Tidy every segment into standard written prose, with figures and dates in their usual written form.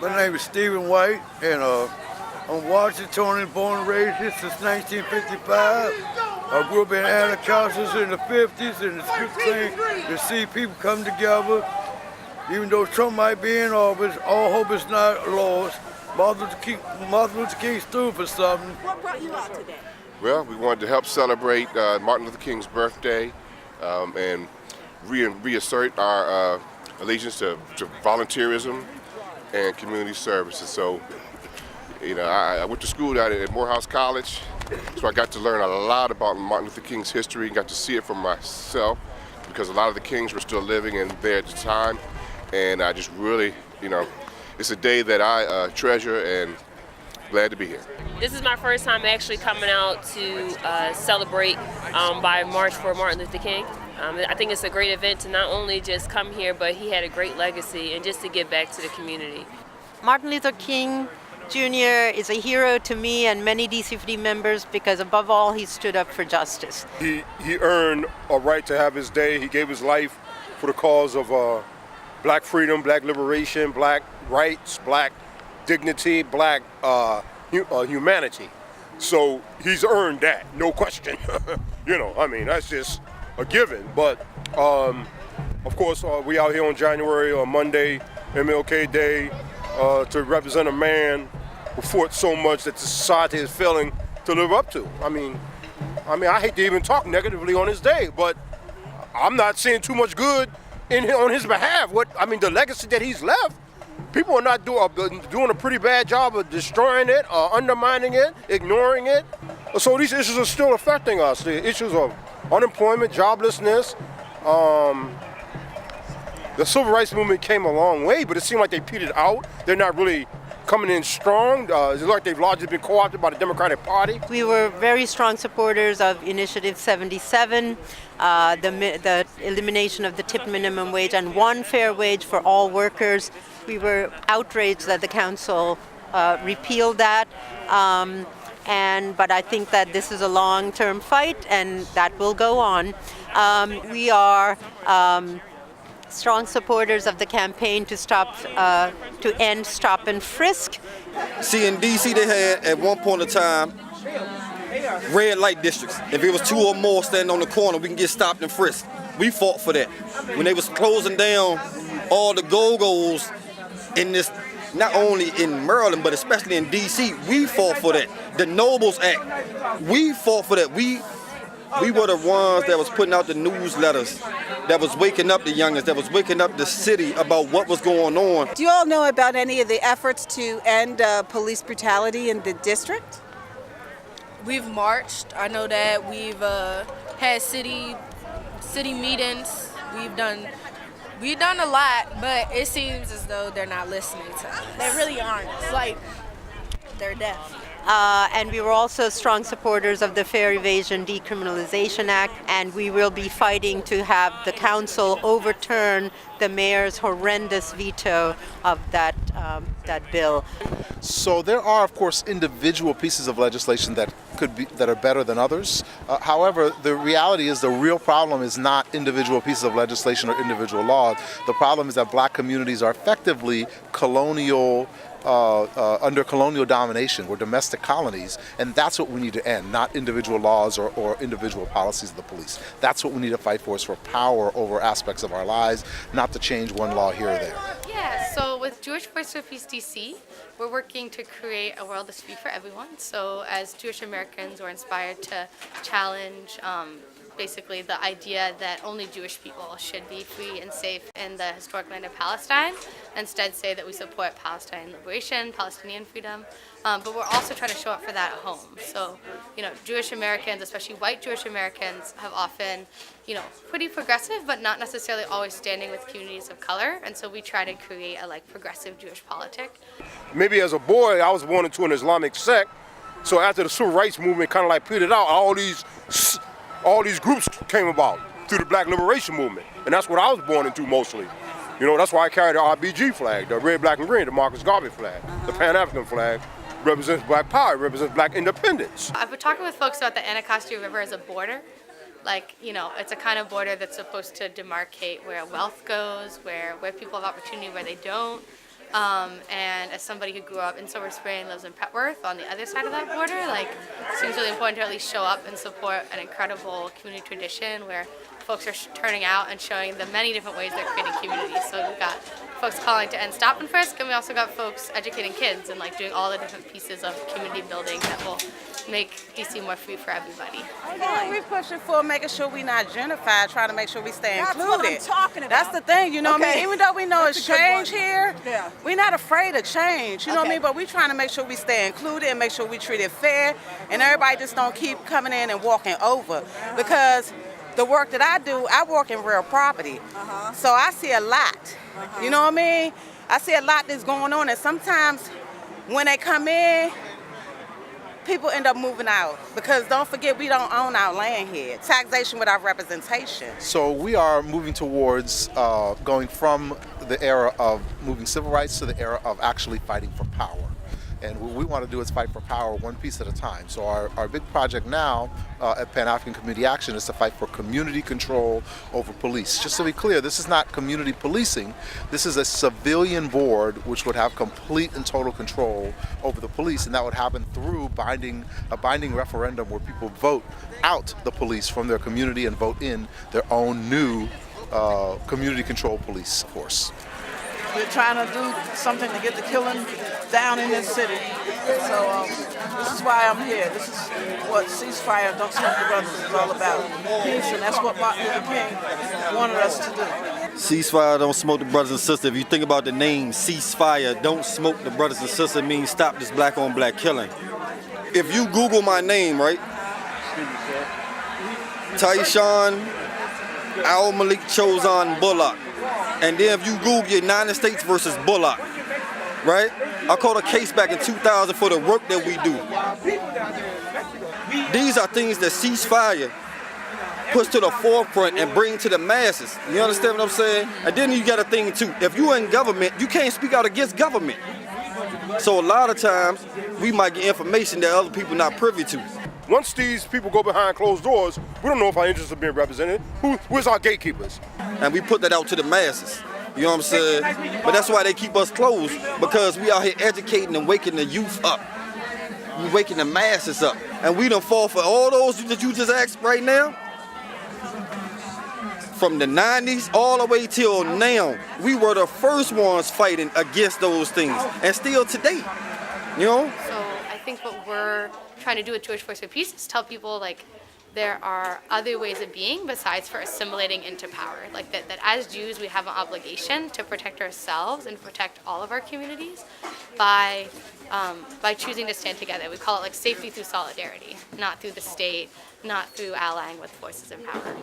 My name is Stephen White, and I'm Washingtonian, born and raised here since 1955. I grew up in Anacostas in the 50s, and it's a good thing to see people come together. Even though Trump might be in office, all hope is not lost. Martin Luther King stood for something. What brought you out today? Well, we wanted to help celebrate Martin Luther King's birthday and reassert our allegiance to volunteerism and community services. So, I went to school down at Morehouse College, so I got to learn a lot about Martin Luther King's history and got to see it for myself because a lot of the Kings were still living and there at the time. And I just really, it's a day that I treasure and glad to be here. This is my first time actually coming out to celebrate by March for Martin Luther King. I think it's a great event to not only just come here, but he had a great legacy and just to give back to the community. Martin Luther King Jr. is a hero to me and many DC50 members because above all, he stood up for justice. He earned a right to have his day. He gave his life for the cause of black freedom, black liberation, black rights, black dignity, black humanity. So he's earned that, no question. That's just a given. But of course, we out here on Monday, MLK Day, to represent a man who fought so much that the society is failing to live up to. I hate to even talk negatively on his day, but I'm not seeing too much good on his behalf. The legacy that he's left, people are not doing a pretty bad job of destroying it, undermining it, ignoring it. So these issues are still affecting us. The issues of unemployment, joblessness. The civil rights movement came a long way, but it seemed like they petered out. They're not really coming in strong. It's like they've largely been co-opted by the Democratic Party. We were very strong supporters of Initiative 77, the elimination of the tip minimum wage and one fair wage for all workers. We were outraged that the council repealed that. But I think that this is a long-term fight and that will go on. We are strong supporters of the campaign to end stop and frisk. See, in DC they had at one point in time red light districts. If it was two or more standing on the corner, we can get stopped and frisked. We fought for that. When they was closing down all the go-go's in this, not only in Maryland, but especially in DC, we fought for that. The Nobles Act, we fought for that. We were the ones that was putting out the newsletters, that was waking up the youngest, that was waking up the city about what was going on. Do you all know about any of the efforts to end police brutality in the district? We've marched. I know that we've had city meetings. We've done a lot, but it seems as though they're not listening to us. They really aren't. It's like they're deaf. And we were also strong supporters of the Fair Evasion Decriminalization Act, and we will be fighting to have the council overturn the mayor's horrendous veto of that bill. So there are, of course, individual pieces of legislation that are better than others. However, the reality is the real problem is not individual pieces of legislation or individual laws. The problem is that black communities are effectively under colonial domination. We're domestic colonies, and that's what we need to end, not individual laws or individual policies of the police. That's what we need to fight for, is for power over aspects of our lives, not to change one law here or there. Yeah, so with Jewish Voice for Peace DC, we're working to create a world that's free for everyone. So as Jewish Americans, we're inspired to challenge basically the idea that only Jewish people should be free and safe in the historic land of Palestine. Instead say that we support Palestine liberation, Palestinian freedom, but we're also trying to show up for that at home. So, Jewish Americans, especially white Jewish Americans, have often, pretty progressive, but not necessarily always standing with communities of color, and so we try to create a progressive Jewish politic. Maybe as a boy, I was born into an Islamic sect, so after the civil rights movement kind of petered out, all these groups came about through the Black Liberation Movement, and that's what I was born into mostly. That's why I carry the RBG flag, the red, black, and green, the Marcus Garvey flag. The Pan-African flag represents black power, represents black independence. I've been talking with folks about the Anacostia River as a border. It's a kind of border that's supposed to demarcate where wealth goes, where people have opportunity, where they don't. And as somebody who grew up in Silver Spring, lives in Petworth on the other side of that border, like, it seems really important to at least show up and support an incredible community tradition where folks are turning out and showing the many different ways they're creating community. So we've got folks calling to end stop and frisk, and we also got folks educating kids and like doing all the different pieces of community building that will make DC more free for everybody. Yeah, we're pushing for making sure we're not gentrified, trying to make sure we stay included. That's what I'm talking about. That's the thing, you know what I mean? Even though we know it's change here, Yeah. we're not afraid of change, you know what I Okay. mean? But we're trying to make sure we stay included and make sure we treat it fair, and everybody just don't keep coming in and walking over. Because the work that I do, I work in real property. So I see a lot, you know what I mean? I see a lot that's going on, and sometimes when they come in, people end up moving out because don't forget we don't own our land here. Taxation without representation. So we are moving towards going from the era of moving civil rights to the era of actually fighting for power. And what we want to do is fight for power one piece at a time. So our big project now at Pan-African Community Action is to fight for community control over police. Just to be clear, this is not community policing. This is a civilian board which would have complete and total control over the police, and that would happen through a binding referendum where people vote out the police from their community and vote in their own new community control police force. We're trying to do something to get the killing down in this city. So this is why I'm here. This is what Ceasefire, Don't Smoke the Brothers is all about. Peace, and that's what Martin Luther King wanted us to do. Ceasefire, don't smoke the brothers and sisters. If you think about the name Ceasefire, don't smoke the brothers and sisters, it means stop this black on black killing. If you Google my name, right? Tyshaun A Bullock, Bullock. And then if you Google United States versus Bullock, right? I caught a case back in 2000 for the work that we do. These are things that Ceasefire puts to the forefront and bring to the masses. You understand what I'm saying? And then you got a thing too. If you're in government, you can't speak out against government. So a lot of times, we might get information that other people not privy to. Once these people go behind closed doors, we don't know if our interests are being represented. Where's our gatekeepers? And we put that out to the masses. You know what I'm saying? But that's why they keep us closed, because we out here educating and waking the youth up. We waking the masses up. And we done fall for all those that you just asked right now. From the 90s all the way till now, we were the first ones fighting against those things. And still today, you know? So I think what we're trying to do with Jewish Voice for Peace is tell people like there are other ways of being besides for assimilating into power. Like that as Jews we have an obligation to protect ourselves and protect all of our communities by choosing to stand together. We call it like safety through solidarity, not through the state, not through allying with forces in power.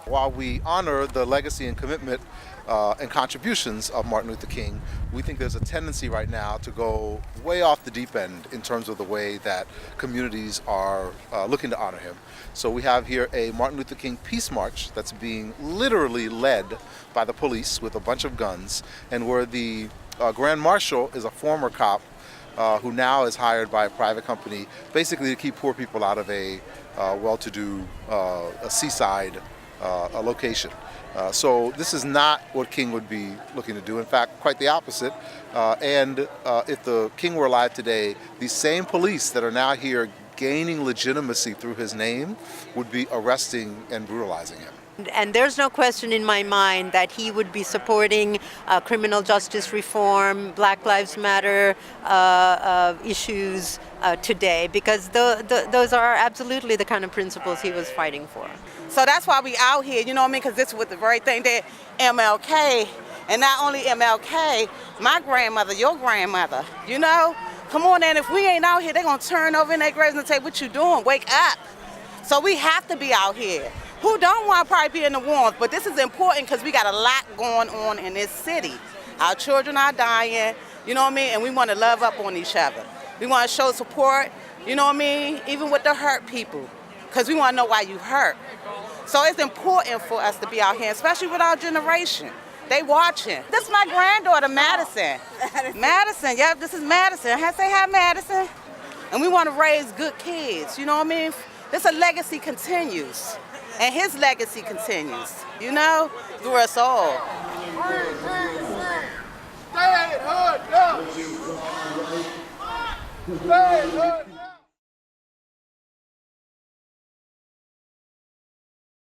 While we honor the legacy and commitment and contributions of Martin Luther King, we think there's a tendency right now to go way off the deep end in terms of the way that communities are looking to honor him. So we have here a Martin Luther King Peace March that's being literally led by the police with a bunch of guns, and where the Grand Marshal is a former cop who now is hired by a private company basically to keep poor people out of a well-to-do a seaside a location. So this is not what King would be looking to do. In fact, quite the opposite. And if the King were alive today, these same police that are now here gaining legitimacy through his name would be arresting and brutalizing him. And there's no question in my mind that he would be supporting criminal justice reform, Black Lives Matter issues today, because those are absolutely the kind of principles he was fighting for. So that's why we out here, you know what I mean? Because this was the very thing that MLK, and not only MLK, my grandmother, your grandmother, you know? Come on, and if we ain't out here, they're going to turn over in their graves and say, what you doing? Wake up. So we have to be out here. Who don't want to probably be in the warmth, but this is important because we got a lot going on in this city. Our children are dying, you know what I mean? And we want to love up on each other. We want to show support, you know what I mean? Even with the hurt people, because we want to know why you hurt. So it's important for us to be out here, especially with our generation. They watching. This is my granddaughter, Madison. Madison, yep, this is Madison. Say hi, Madison. And we want to raise good kids, you know what I mean? This a legacy continues. And his legacy continues, you know, through us all. Stay hood, Stand up.